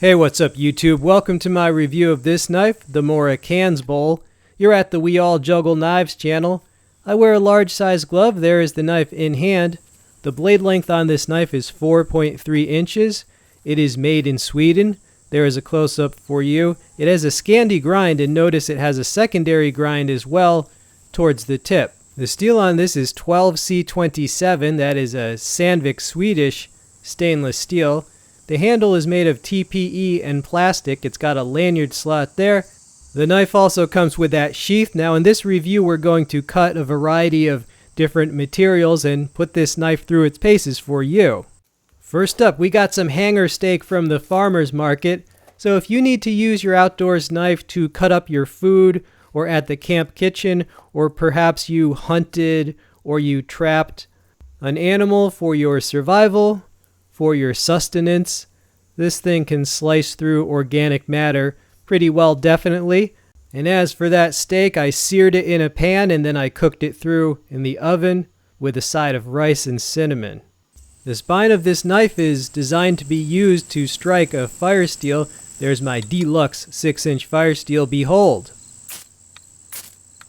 Hey, what's up YouTube? Welcome to my review of this knife, the Mora Kansbol. You're at the We All Juggle Knives channel. I wear a large size glove. There is the knife in hand. The blade length on this knife is 4.3 inches. It is made in Sweden. There is a close-up for you. It has a Scandi grind, and notice it has a secondary grind as well towards the tip. The steel on this is 12C27. That is a Sandvik Swedish stainless steel. The handle is made of TPE and plastic. It's got a lanyard slot there. The knife also comes with that sheath. Now in this review we're going to cut a variety of different materials and put this knife through its paces for you. First up, we got some hanger steak from the farmer's market. So if you need to use your outdoors knife to cut up your food or at the camp kitchen, or perhaps you hunted or you trapped an animal for your survival, for your sustenance, this thing can slice through organic matter pretty well, definitely. And as for that steak, I seared it in a pan and then I cooked it through in the oven with a side of rice and cinnamon. The spine of this knife is designed to be used to strike a fire steel. There's my deluxe 6-inch fire steel. Behold.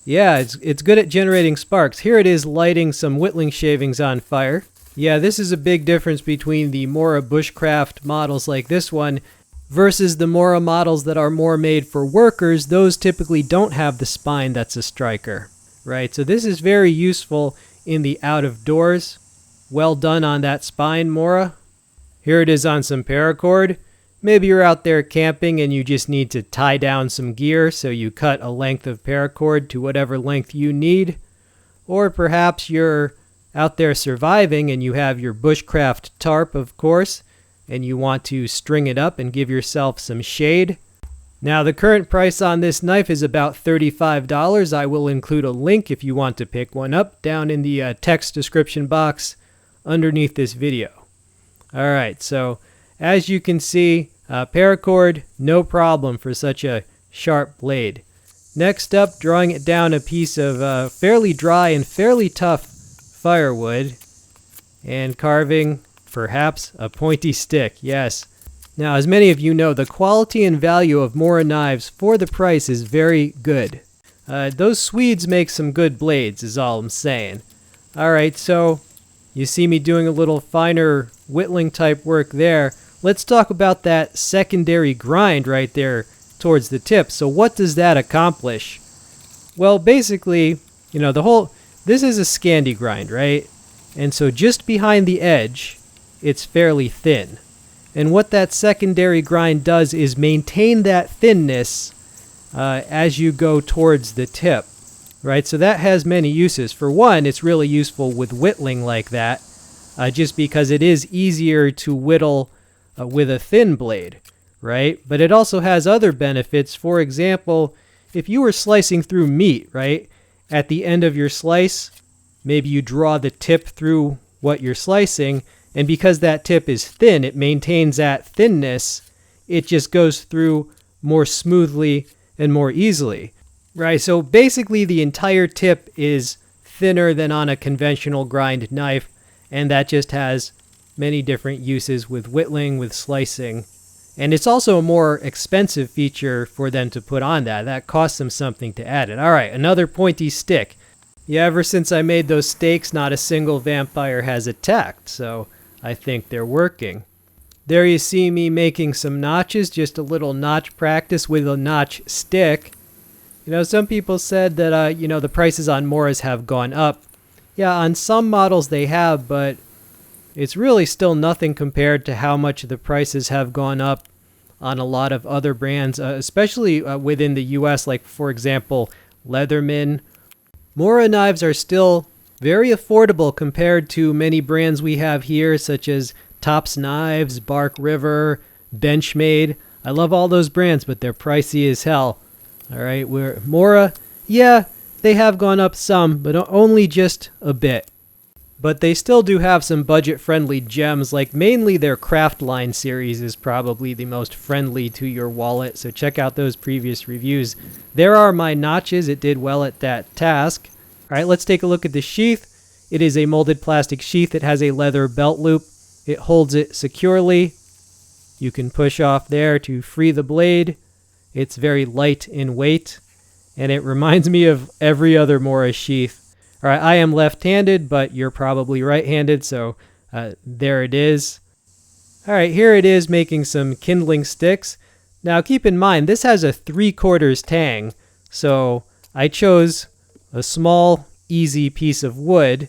Yeah, it's good at generating sparks. Here it is lighting some whittling shavings on fire. Yeah, this is a big difference between the Mora Bushcraft models like this one versus the Mora models that are more made for workers. Those typically don't have the spine that's a striker, right? So this is very useful in the out of doors. Well done on that spine, Mora. Here it is on some paracord. Maybe you're out there camping and you just need to tie down some gear, so you cut a length of paracord to whatever length you need. Or perhaps you're out there surviving and you have your bushcraft tarp, of course, and you want to string it up and give yourself some shade. Now the current price on this knife is about $35. I will include a link if you want to pick one up down in the text description box underneath this video. Alright, so as you can see, paracord, no problem for such a sharp blade. Next up, drawing it down a piece of fairly dry and fairly tough firewood and carving perhaps a pointy stick. Yes. Now, as many of you know, the quality and value of Mora knives for the price is very good. Those Swedes make some good blades is all I'm saying. Alright, so you see me doing a little finer whittling type work there. Let's talk about that secondary grind right there towards the tip. So what does that accomplish? Well, basically, you know, this is a Scandi grind, right? And so just behind the edge, it's fairly thin. And what that secondary grind does is maintain that thinness as you go towards the tip, right? So that has many uses. For one, it's really useful with whittling like that, just because it is easier to whittle with a thin blade, right? But it also has other benefits. For example, if you were slicing through meat, right? At the end of your slice, maybe you draw the tip through what you're slicing, and because that tip is thin, it maintains that thinness. It just goes through more smoothly and more easily, right? So basically the entire tip is thinner than on a conventional grind knife, and that just has many different uses with whittling, with slicing. And it's also a more expensive feature for them to put on that. That costs them something to add it. All right, another pointy stick. Yeah, ever since I made those steaks, not a single vampire has attacked, so I think they're working. There you see me making some notches, just a little notch practice with a notch stick. You know, some people said that, you know, the prices on Moras have gone up. Yeah, on some models they have, but it's really still nothing compared to how much the prices have gone up on a lot of other brands, especially within the US, like for example, Leatherman. Mora knives are still very affordable compared to many brands we have here, such as Tops Knives, Bark River, Benchmade. I love all those brands, but they're pricey as hell. Alright, Mora, yeah, they have gone up some, but only just a bit. But they still do have some budget-friendly gems, like mainly their Craft line series is probably the most friendly to your wallet, so check out those previous reviews. There are my notches. It did well at that task. Alright, let's take a look at the sheath. It is a molded plastic sheath. It has a leather belt loop. It holds it securely. You can push off there to free the blade. It's very light in weight, and it reminds me of every other Mora sheath. All right, I am left-handed, but you're probably right-handed, so there it is. All right, here it is making some kindling sticks. Now keep in mind, this has a 3/4 tang, so I chose a small, easy piece of wood,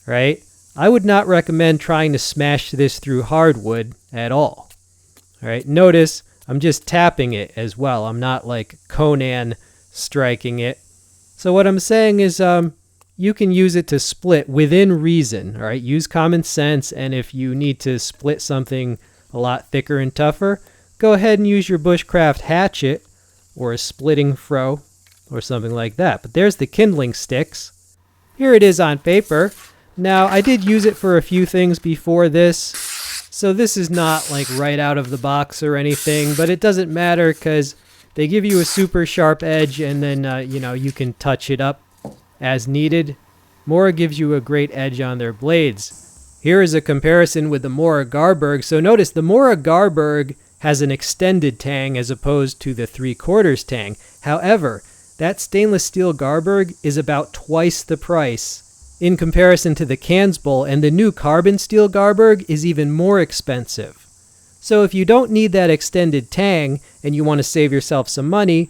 right? I would not recommend trying to smash this through hardwood at all. All right, notice I'm just tapping it as well. I'm not like Conan striking it. So what I'm saying is you can use it to split within reason, all right? Use common sense, and if you need to split something a lot thicker and tougher, go ahead and use your Bushcraft hatchet or a splitting froe or something like that. But there's the kindling sticks. Here it is on paper. Now, I did use it for a few things before this, so this is not like right out of the box or anything, but it doesn't matter because they give you a super sharp edge, and then, you can touch it up as needed. Mora gives you a great edge on their blades. Here is a comparison with the Mora Garberg. So notice the Mora Garberg has an extended tang as opposed to the 3/4 tang. However, that stainless steel Garberg is about twice the price in comparison to the Kansbol, and the new carbon steel Garberg is even more expensive. So if you don't need that extended tang and you want to save yourself some money,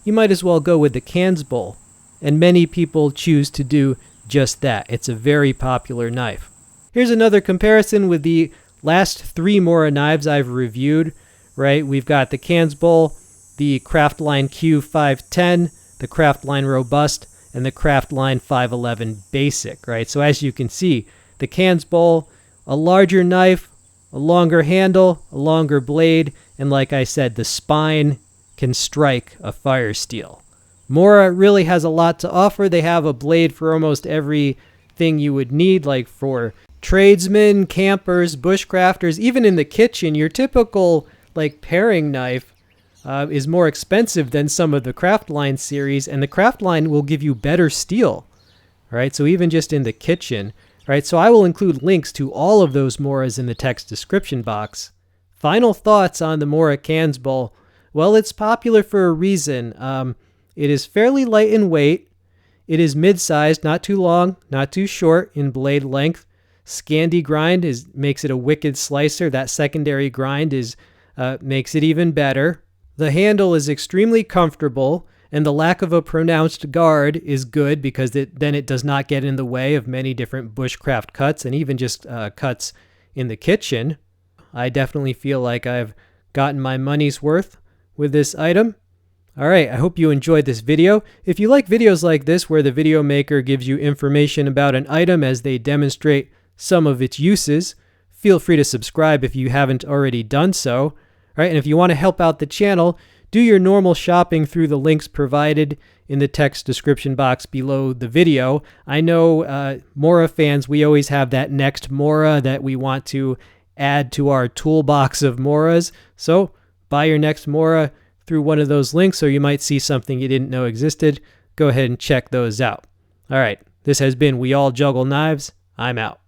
you might as well go with the Kansbol. And many people choose to do just that. It's a very popular knife. Here's another comparison with the last 3 Mora knives I've reviewed, right? We've got the Kansbol, the Craftline Q510, the Craftline Robust, and the Craftline 511 Basic, right? So as you can see, the Kansbol, a larger knife, a longer handle, a longer blade, and like I said, the spine can strike a fire steel. Mora really has a lot to offer. They have a blade for almost everything you would need, like for tradesmen, campers, bushcrafters, even in the kitchen. Your typical like paring knife is more expensive than some of the Craftline series, and the Craftline will give you better steel, right? So even just in the kitchen, right? So I will include links to all of those Moras in the text description box. Final thoughts on the Mora Kansbol. Well, it's popular for a reason. It is fairly light in weight. It is mid-sized, not too long, not too short in blade length. Scandi grind makes it a wicked slicer. That secondary grind makes it even better. The handle is extremely comfortable, and the lack of a pronounced guard is good because then it does not get in the way of many different bushcraft cuts and even just cuts in the kitchen. I definitely feel like I've gotten my money's worth with this item. All right, I hope you enjoyed this video. If you like videos like this where the video maker gives you information about an item as they demonstrate some of its uses, feel free to subscribe if you haven't already done so. All right, and if you want to help out the channel, do your normal shopping through the links provided in the text description box below the video. I know Mora fans, we always have that next Mora that we want to add to our toolbox of Moras. So buy your next Mora through one of those links, or you might see something you didn't know existed. Go ahead and check those out. All right, this has been We All Juggle Knives. I'm out.